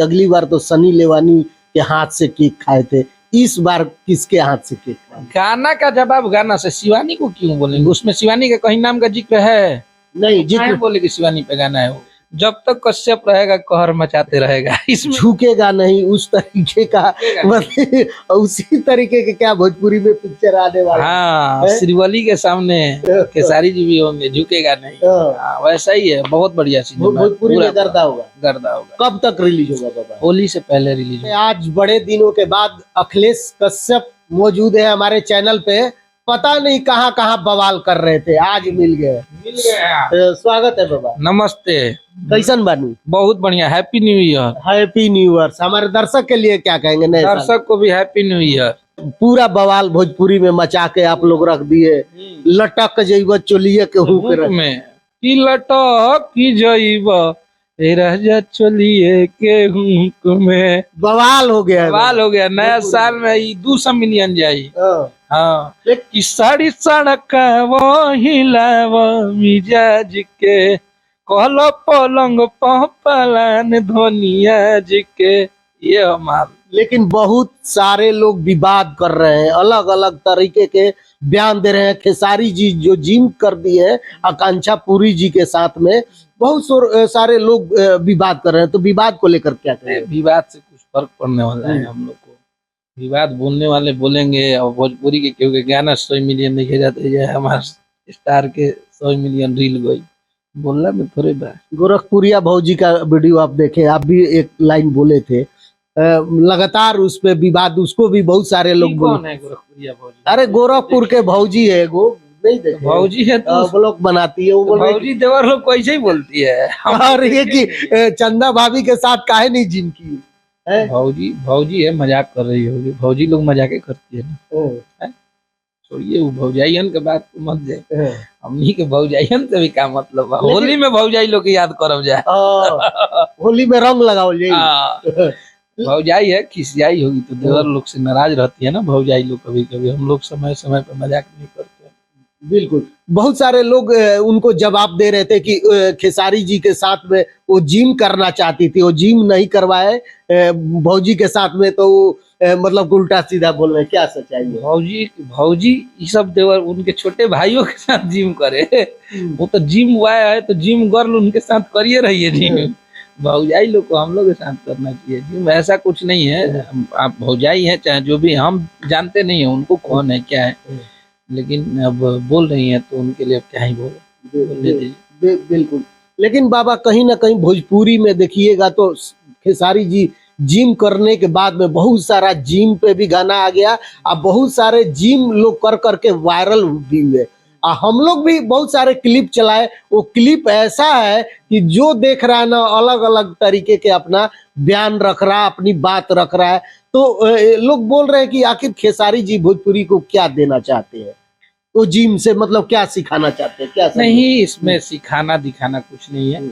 अगली बार तो सनी लेवानी के हाथ से केक खाए थे, इस बार किसके हाथ से केक खाए? गाना का जवाब गाना से, शिवानी को क्यों बोलेंगे? उसमें शिवानी का कहीं नाम का जिक्र है? नहीं, जिक्र बोले कि शिवानी पे गाना है वो। जब तक कश्यप रहेगा कहर मचाते रहेगा, इसमें झुकेगा नहीं उस तरीके का, मतलब उसी तरीके के क्या भोजपुरी में पिक्चर आने वाला? हाँ, श्रीवली के सामने खेसारी जी भी होंगे, झुकेगा नहीं। हाँ, वैसा ही है, बहुत बढ़िया सिनेमा, भोजपुरी में गर्दा होगा। गर्दा होगा। कब तक रिलीज होगा बाबा? होली से पहले रिलीज होगा। आज बड़े दिनों के बाद अखिलेश कश्यप मौजूद है हमारे चैनल पे। पता नहीं कहाँ कहाँ बवाल कर रहे थे, आज मिल गए। स्वागत है बाबा। नमस्ते। कैसन बानी? बहुत बढ़िया, happy new year. Happy new year. हमारे दर्शक के लिए क्या कहेंगे? नए दर्शक को भी हैप्पी न्यू ईयर। पूरा बवाल भोजपुरी में मचा के आप लोग रख दिए। लटक जइब चोलिए के हुक में की लटक की जइब राजा चोलिए के हुक में, बवाल हो गया। बवाल हो गया। नया साल में 200 मिलियन जाई। हाँ, कि साड़ी सड़क वो हिलाव मिजाज के, कहलो पलंग पलान धोनिया जी के, ये हमार। लेकिन बहुत सारे लोग विवाद कर रहे हैं, अलग अलग तरीके के बयान दे रहे हैं। खेसारी जी जो जिम कर दी है आकांक्षा पुरी जी के साथ में, बहुत सारे लोग विवाद कर रहे हैं। तो विवाद को लेकर क्या कहें? विवाद से कुछ फर्क पड़ने वाला है हम लोग को। विवाद बोलने वाले बोलेंगे, और भोजपुरी के क्योंकि गाना 100 मिलियन देखे जाते हैं, हमारे स्टार के 100 मिलियन रील गई, बोलना में थोड़े बात। गोरखपुरिया भौजी का वीडियो आप देखे, आप भी एक लाइन बोले थे, लगातार उस पे विवाद, उसको भी बहुत सारे लोग कौन है गोरखपुरिया भौजी? अरे गोरखपुर के भौजी है वो, नहीं देखे? भौजी है तो ब्लॉग बनाती है वो, बोल भौजी देवर लोग को ऐसे ही बोलती है। और ये कि चंदा भाभी के साथ काहे नहीं जिम की है? भौजी है, मजाक कर रही होगी। भौजी लोग मजाक करती है ना, छोड़िए वो भौजाइयन के बात को मत जाए। हमनी के भौजाइयन से भी क्या मतलब है? होली में भौजाई लोग याद करब जाए, होली में रंग लगाओ जाए। भौजाई है, खिसियाई होगी तो देवर लोग से नाराज रहती है ना भौजाई लोग। कभी कभी हम लोग समय समय पे मजाक नहीं करते। बिल्कुल, बहुत सारे लोग उनको जवाब दे रहे थे कि खेसारी जी के साथ में वो जिम करना चाहती थी, वो जिम नहीं करवाए भौजी के साथ में, तो मतलब उल्टा सीधा बोल रहे हैं। क्या सच्चाई है? भौजी ये सब देवर उनके छोटे भाइयों के साथ जिम करे। वो तो जिम हुआ है तो जिम गर्ल उनके साथ करिए रहिए जिम। भौजाई लोग को हम लोग के साथ करना चाहिए जिम, ऐसा कुछ नहीं है। आप भौजाई है चाहे जो भी, हम जानते नहीं है उनको कौन है क्या है, लेकिन अब बोल रही हैं तो उनके लिए अब क्या ही बोले। बिल्कुल, लेकिन बाबा कहीं ना कहीं भोजपुरी में देखिएगा तो खेसारी जी जिम करने के बाद में बहुत सारा जिम पे भी गाना आ गया, और बहुत सारे जिम लोग कर करके वायरल भी हुए। हम लोग भी बहुत सारे क्लिप चलाए, वो क्लिप ऐसा है कि जो देख रहा है ना अलग अलग तरीके के अपना बयान रख रहा है, अपनी बात रख रहा है। तो लोग बोल रहे हैं कि आखिर खेसारी जी भोजपुरी को क्या देना चाहते हैं, वो जिम से मतलब क्या सिखाना चाहते हैं? क्या नहीं, इसमें सिखाना दिखाना कुछ नहीं है।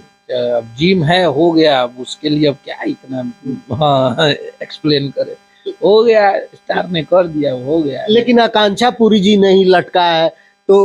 अब जिम है, हो गया, अब उसके लिए अब क्या इतना एक्सप्लेन करे, हो गया, स्टार ने कर दिया, हो गया। लेकिन आकांक्षा पुरी जी नहीं लटका है तो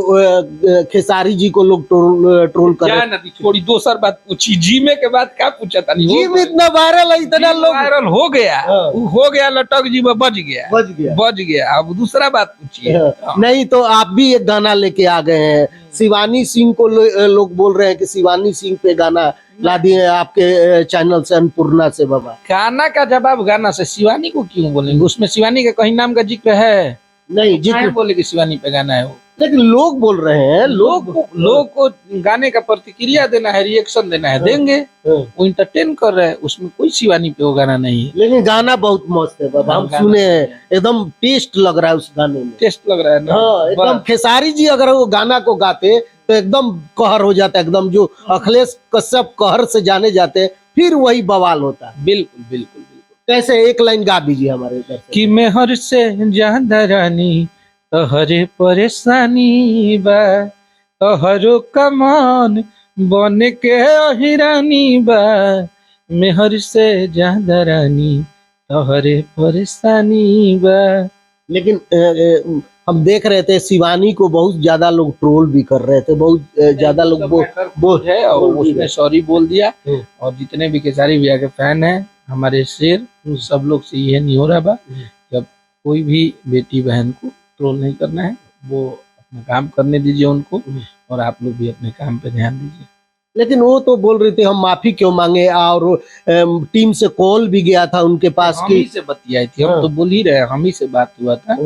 खेसारी जी को लोग ट्रोल कर रहे हैं। थोड़ी दूसर बात पूछी, जिमे के बाद क्या पूछा था? जिम इतना वायरल है, इतना लोग वायरल हो गया, हो गया, लटक जी में बज गया। अब दूसरा बात पूछिए। नहीं तो आप भी एक गाना लेके आ गए हैं, शिवानी सिंह को लोग बोल रहे हैं कि शिवानी सिंह पे गाना ला दिए आपके चैनल से, अन्नपूर्णा से। बाबा, गाना का जवाब गाना से, शिवानी को क्यों बोलेंगे? उसमें शिवानी का कहीं नाम का जिक्र है? नहीं, जिक्र बोले कि शिवानी पे गाना है वो, लेकिन लोग बोल रहे हैं, लोग को गाने का प्रतिक्रिया देना है, रिएक्शन देना है, देंगे। वो इंटरटेन कर रहे हैं, उसमें कोई शिवानी पे वो गाना नहीं है। लेकिन गाना बहुत मस्त है बाबा, हम सुने हैं, एकदम टेस्ट लग रहा है उस गाने में, टेस्ट लग रहा है ना। हाँ, एकदम खेसारी जी अगर वो गाना को गाते तो एकदम कहर हो जाता है, एकदम जो अखिलेश कश्यप कहर से जाने जाते हैं, फिर वही बवाल होता है। बिल्कुल बिल्कुल बिल्कुल। कैसे एक लाइन गा दीजिए हमारे इधर कि मेहर से ज्यादा रानी तोहरे परेशानी बा, तोहरो कमान बन के हिरानी बा, मेहर से ज्यादा रानी तोहरे परेशानी बा। लेकिन हम देख रहे थे शिवानी को बहुत ज्यादा लोग ट्रोल भी कर रहे थे, बहुत ज्यादा लोग बोल है, और उसने सॉरी बोल दिया। और जितने भी खेसारी भैया के फैन हैं, हमारे शेर सब लोग से ये नहीं हो रहा बा कि अब कोई भी बेटी बहन को ट्रोल नहीं करना है, वो अपना काम करने दीजिए उनको, और आप लोग भी अपने काम पे ध्यान दीजिए। लेकिन वो तो बोल रहे थे हम माफी क्यों मांगे, और टीम से कॉल भी गया था उनके पास हम ही से बतियाई थी, हम तो बोल ही रहे, हम ही से बात हुआ था,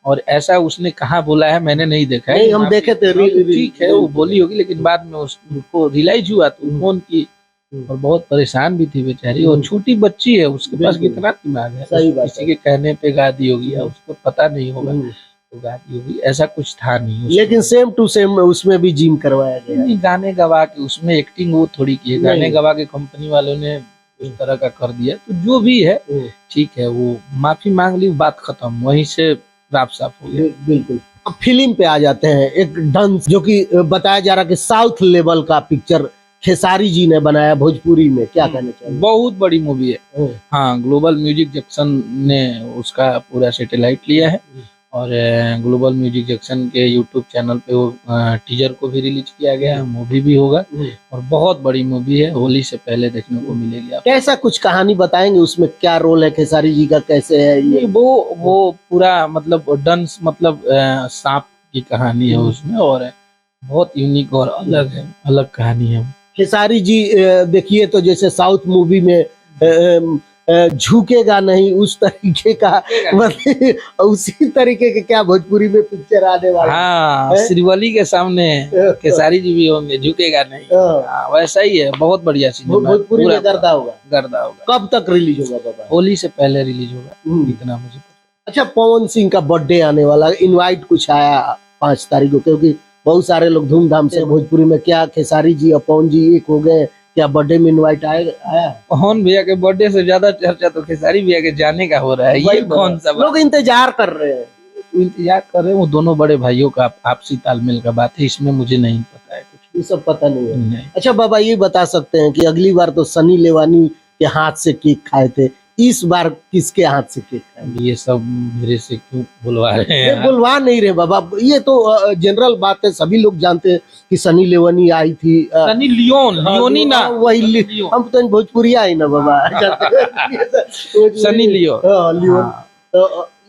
और ऐसा उसने कहाँ बोला है मैंने नहीं देखा है। नहीं, हम देखे थे। ठीक है, वो बोली होगी, लेकिन बाद में उसको रियलाइज हुआ तो फोन की, और बहुत परेशान भी थी बेचारी, और छोटी बच्ची है, उसके पास कितना दिमाग है, सही बात किसी के कहने पे गा दी होगी या उसको पता नहीं होगा तो गा दी होगी, ऐसा कुछ था नहीं। लेकिन सेम टू सेम उसमें भी जिम करवाया गया। नहीं, गाने गवा के उसमें एक्टिंग वो थोड़ी की है, गाने गवा के कंपनी वालों ने उस तरह का कर दिया, तो जो भी है ठीक है, वो माफी मांग ली, बात खत्म, वहीं से राफ साफ हो गया। बिल्कुल। अब फिल्म पे आ जाते हैं, एक डांस जो कि बताया जा रहा कि साउथ लेवल का पिक्चर खेसारी जी ने बनाया भोजपुरी में, क्या कहना चाहिए? बहुत बड़ी मूवी है। हाँ, ग्लोबल म्यूजिक जंक्शन ने उसका पूरा सैटेलाइट लिया है, और ग्लोबल म्यूजिक जंक्शन के यूट्यूब चैनल पे वो टीजर को भी रिलीज किया गया है, मूवी भी होगा, और बहुत बड़ी मूवी है, होली से पहले देखने को मिलेगी आपको। कैसा कुछ कहानी बताएंगे, उसमें क्या रोल है खेसारी जी का, कैसे है ये? वो पूरा मतलब डंस मतलब सांप की कहानी है उसमें, और बहुत यूनिक और अलग है, अलग कहानी है। खेसारी जी देखिए तो जैसे साउथ मूवी में झुकेगा नहीं उस तरीके का, मतलब उसी तरीके के क्या भोजपुरी में पिक्चर आने वाला? हाँ, श्रीवली के सामने खेसारी जी भी होंगे, झुकेगा नहीं। हाँ, वैसा ही है, बहुत बढ़िया सिनेमा, भोजपुरी में गर्दा होगा। गर्दा होगा। कब तक रिलीज होगा बाबा? होली से पहले रिलीज होगा, इतना मुझे पता। अच्छा, पवन सिंह का बर्थडे आने वाला, इनवाइट कुछ आया 5 तारीख को, क्योंकि बहुत सारे लोग धूमधाम से भोजपुरी में, क्या खेसारी जी और पवन जी एक हो गए, क्या बर्थडे में इनवाइट आया? पवन भैया के बर्थडे से ज्यादा चर्चा तो खेसारी भैया के जाने का हो रहा है। ये कौन सा लोग इंतजार कर रहे हैं? इंतजार कर रहे हैं, वो दोनों बड़े भाइयों का आपसी तालमेल का बात है, इसमें मुझे नहीं पता है कुछ, ये सब पता नहीं है। नहीं। अच्छा बाबा, ये बता सकते हैं कि अगली बार तो सनी लेवानी के हाथ से केक खाए थे, इस बार किसके हाथ से केक खाएंगे? ये सब मेरे से क्यों बुलवा रहे हैं? बुलवा नहीं रहे बाबा, ये तो जनरल बात है, सभी लोग जानते हैं कि सनी लेवानी आई थी। सनी लियोनी ना, वही हम तो भोजपुरी आई ना बाबा। Sunny Leone.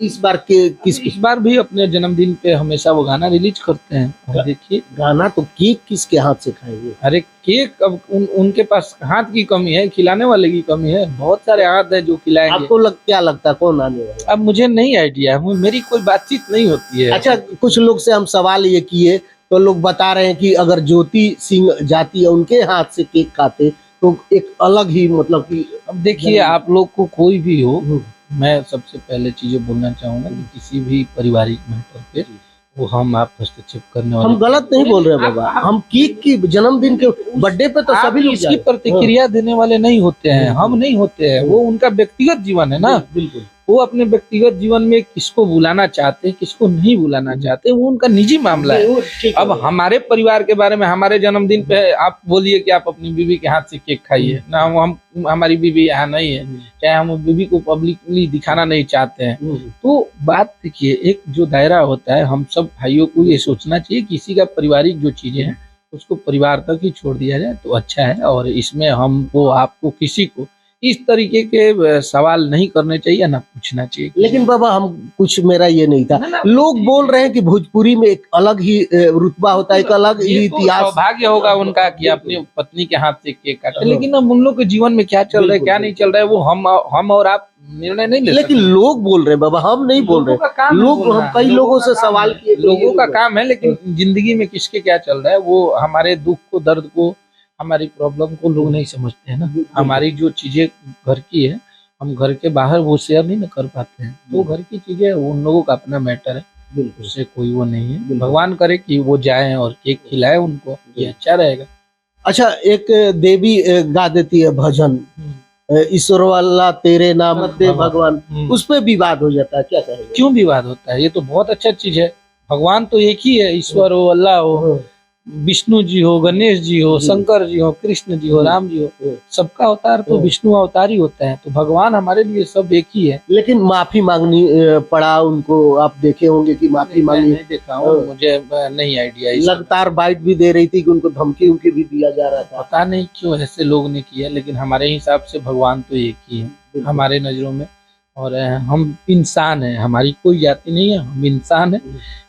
इस बार इस बार भी अपने जन्मदिन पे हमेशा वो गाना रिलीज करते हैं, और देखिए गाना तो केक किसके हाथ से खाएंगे? अरे केक अब उनके पास हाथ की कमी है, खिलाने वाले की कमी है, बहुत सारे हाथ है जो खिलाएंगे। आपको क्या लगता है कौन आने वाला? अब मुझे नहीं आइडिया, मेरी कोई बातचीत नहीं होती है। अच्छा, कुछ लोग से हम सवाल ये किए तो लोग बता रहे हैं कि अगर ज्योति सिंह जाती है उनके हाथ से केक खाते तो एक अलग ही मतलब कि। अब देखिए, आप लोग को कोई भी हो, मैं सबसे पहले चीजें बोलना चाहूंगा कि किसी भी पारिवारिक मैटर पे वो हम आप हस्तक्षेप करने वाले, हम गलत नहीं बोल रहे बाबा, हम केक की जन्मदिन के बर्थडे पे तो सभी लोग इसकी प्रतिक्रिया देने वाले नहीं होते हैं, हम नहीं होते हैं, वो उनका व्यक्तिगत जीवन है ना। बिल्कुल, वो अपने व्यक्तिगत जीवन में किसको बुलाना चाहते हैं, किसको नहीं बुलाना चाहते, वो उनका निजी मामला है। अब हमारे परिवार के बारे में, हमारे जन्मदिन पे आप बोलिए कि आप अपनी बीवी के हाथ से केक खाइए ना, हम हमारी बीवी यहाँ नहीं है, चाहे हम बीवी को पब्लिकली दिखाना नहीं चाहते हैं, तो बात देखिए, एक जो दायरा होता है, हम सब भाइयों को ये सोचना चाहिए, किसी का पारिवारिक जो चीजें हैं उसको परिवार तक ही छोड़ दिया जाए तो अच्छा है, और इसमें हमको आपको किसी को इस तरीके के सवाल नहीं करने चाहिए, ना पूछना चाहिए। लेकिन बाबा हम कुछ, मेरा ये नहीं था, लोग बोल रहे हैं कि भोजपुरी में एक अलग ही रुतबा होता है, एक अलग ही इतिहास। सौभाग्य होगा उनका कि अपनी पत्नी के हाथ से केक काटे, लेकिन अब उन लोग के जीवन में क्या चल रहा है क्या नहीं चल रहा है वो हम और आप निर्णय नहीं ले सकते। लेकिन लोग बोल रहे हैं बाबा, हम नहीं बोल रहे, लोग, हम कई लोगों से सवाल किए, लोगों का काम है, लेकिन जिंदगी में किसके क्या चल रहा है वो हमारे दुख को, दर्द को, हमारी प्रॉब्लम को लोग नहीं समझते हैं ना। हमारी जो चीजें घर की है, हम घर के बाहर वो शेयर नहीं ना कर पाते हैं, तो घर की चीजें उन लोगों का अपना मैटर है, उससे कोई वो नहीं है। भगवान करे कि वो जाएं और केक खिलाए उनको, ये अच्छा रहेगा। अच्छा, एक देवी गा देती है भजन, ईश्वर वाला तेरे नाम दे भगवान, उस पे विवाद हो जाता है, क्या कहेंगे? क्यों विवाद होता है? ये तो बहुत अच्छा चीज है, भगवान तो एक ही है, ईश्वर हो, अल्लाह हो, विष्णु जी हो, गणेश जी हो, शंकर जी हो, कृष्ण जी हो, राम जी हो, सबका अवतार तो विष्णु अवतार ही होता है, तो भगवान हमारे लिए सब एक ही है। लेकिन माफी मांगनी पड़ा उनको, आप देखे होंगे कि माफी मांगी। नहीं देखा हूँ, मुझे नहीं आइडिया। लगातार बाइट भी दे रही थी कि उनको धमकी उनकी भी दिया जा रहा था, पता नहीं क्यों ऐसे लोग ने किया, लेकिन हमारे हिसाब से भगवान तो एक ही है। हमारे नज़रों में। और हम इंसान हैं, हमारी कोई जाति नहीं है, हम इंसान हैं।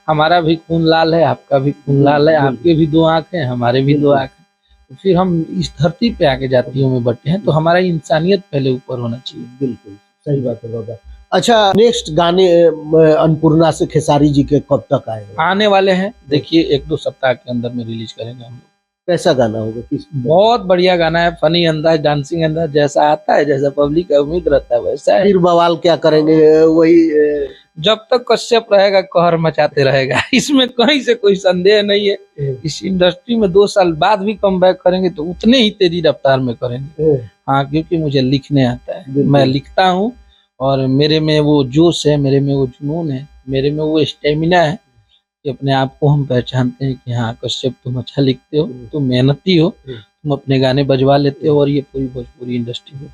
हमारा भी खून लाल है, आपका भी खून लाल है, आपके भी दो आँख हैं, हमारे भी दो आँख हैं। तो फिर हम इस धरती पे आके जातियों में बटे हैं, तो हमारा इंसानियत पहले ऊपर होना चाहिए। बिल्कुल सही बात है बाबा। अच्छा, नेक्स्ट गाने अन्नपूर्णा से खेसारी जी के कब तक आएंगे? आने वाले हैं, देखिए 1-2 सप्ताह के अंदर में रिलीज करेंगे हम लोग। कैसा गाना होगा? किस बहुत बढ़िया गाना है, फनी अंदाज, डांसिंग अंदाज, जैसा आता है, जैसा पब्लिक का उम्मीद रहता है वैसा है। फिर बवाल क्या करेंगे? वही जब तक कश्यप रहेगा कहर मचाते रहेगा, इसमें कहीं से कोई संदेह नहीं है। इस इंडस्ट्री में 2 साल बाद भी कम बैक करेंगे तो उतने ही तेजी रफ्तार में करेंगे। हाँ, क्योंकि मुझे लिखने आता है, मैं लिखता हूँ और मेरे में वो जोश है, मेरे में वो जुनून है, मेरे में वो स्टेमिना है कि अपने आप को हम पहचानते हैं कि हाँ कश्यप तुम अच्छा लिखते हो, तुम मेहनती हो, तुम अपने गाने बजवा लेते हो और ये पूरी भोजपुरी इंडस्ट्री को